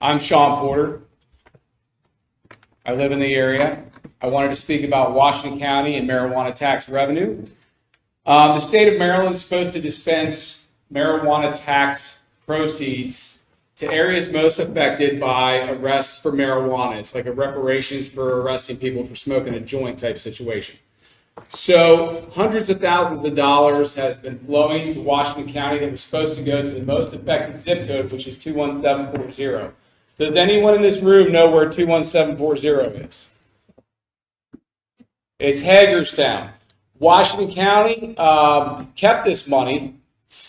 I'm Sean Porter. I live in the area. I wanted to speak about Washington County and marijuana tax revenue. The state of Maryland is supposed to dispense marijuana tax proceeds to areas most affected by arrests for marijuana. It's like a reparations for arresting people for smoking a joint type situation. So hundreds of thousands of dollars has been flowing to Washington County that was supposed to go to the most affected zip code, which is 21740. Does anyone in this room know where 21740 is? It's Hagerstown. Washington County kept this money,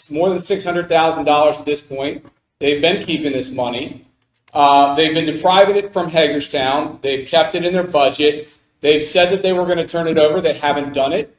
more than $600,000 at this point. They've been keeping this money. They've been depriving it from Hagerstown. They've kept it in their budget. They've said that they were going to turn it over. They haven't done it.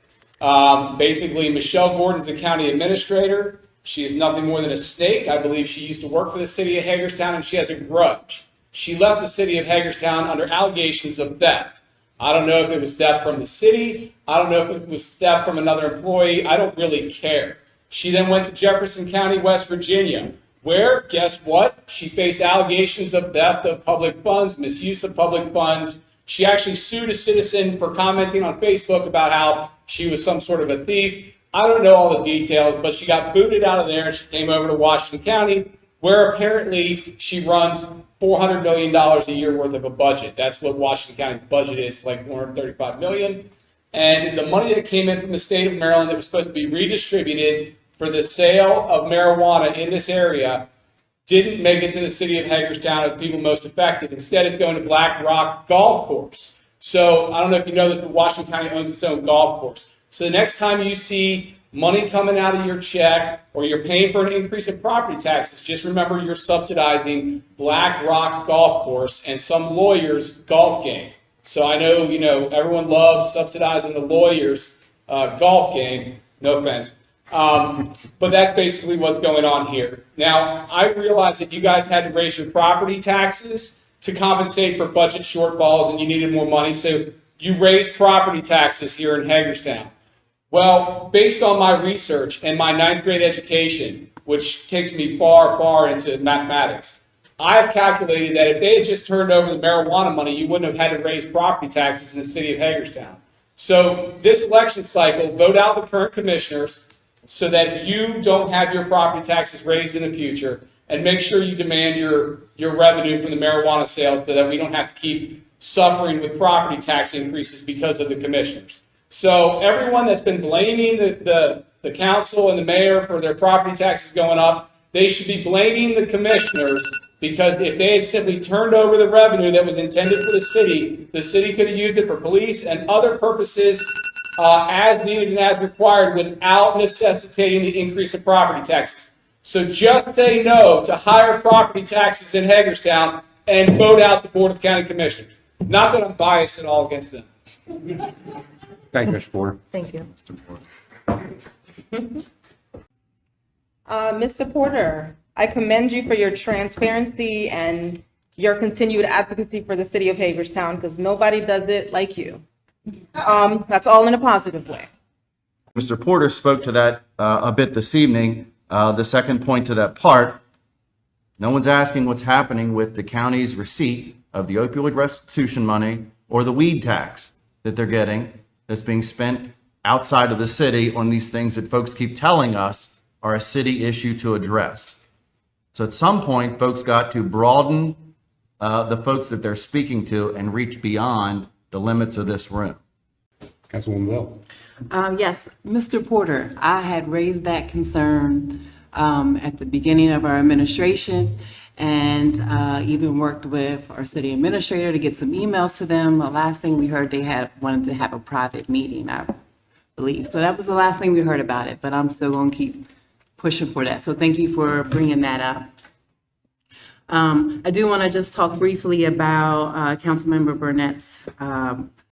Basically, Michelle Gordon's the county administrator. She is nothing more than a snake. I believe she used to work for the city of Hagerstown, and she has a grudge. She left the city of Hagerstown under allegations of theft. I don't know if it was theft from the city. I don't know if it was theft from another employee. I don't really care. She then went to Jefferson County, West Virginia, where, guess what? She faced allegations of theft of public funds, misuse of public funds. She actually sued a citizen for commenting on Facebook about how she was some sort of a thief. I don't know all the details, but she got booted out of there and she came over to Washington County, where apparently she runs $400 million a year worth of a budget. That's what Washington County's budget is, like $435 million. And the money that came in from the state of Maryland that was supposed to be redistributed for the sale of marijuana in this area didn't make it to the city of Hagerstown or the people most affected. Instead, it's going to Black Rock Golf Course. So I don't know if you know this, but Washington County owns its own golf course. So the next time you see money coming out of your check or you're paying for an increase in property taxes, just remember you're subsidizing Black Rock Golf Course and some lawyer's golf game. So I know, everyone loves subsidizing the lawyer's golf game. No offense. But that's basically what's going on here. Now, I realize that you guys had to raise your property taxes to compensate for budget shortfalls and you needed more money, so you raised property taxes here in Hagerstown. Well, based on my research and my 9th grade education, which takes me far, far into mathematics, I've calculated that if they had just turned over the marijuana money, you wouldn't have had to raise property taxes in the city of Hagerstown. So this election cycle, vote out the current commissioners so that you don't have your property taxes raised in the future, and make sure you demand your revenue from the marijuana sales so that we don't have to keep suffering with property tax increases because of the commissioners. So everyone that's been blaming the council and the mayor for their property taxes going up, they should be blaming the commissioners, because if they had simply turned over the revenue that was intended for the city could have used it for police and other purposes as needed and as required without necessitating the increase of property taxes. So just say no to higher property taxes in Hagerstown and vote out the Board of County Commissioners. Not that I'm biased at all against them. Thank you, Mr. Porter. Thank you. Mr. Porter, I commend you for your transparency and your continued advocacy for the city of Hagerstown, because nobody does it like you. That's all in a positive way. Mr. Porter spoke to that a bit this evening. The second point to that part, no one's asking what's happening with the county's receipt of the opioid restitution money or the weed tax that they're getting that's being spent outside of the city on these things that folks keep telling us are a city issue to address. So at some point, folks got to broaden the folks that they're speaking to and reach beyond the limits of this room. Councilwoman Bell. Yes, Mr. Porter, I had raised that concern at the beginning of our administration, and even worked with our city administrator to get some emails to them. The last thing we heard, they wanted to have a private meeting, I believe. So that was the last thing we heard about it, but I'm still going to keep pushing for that. So thank you for bringing that up. I do want to just talk briefly about Councilmember Burnett's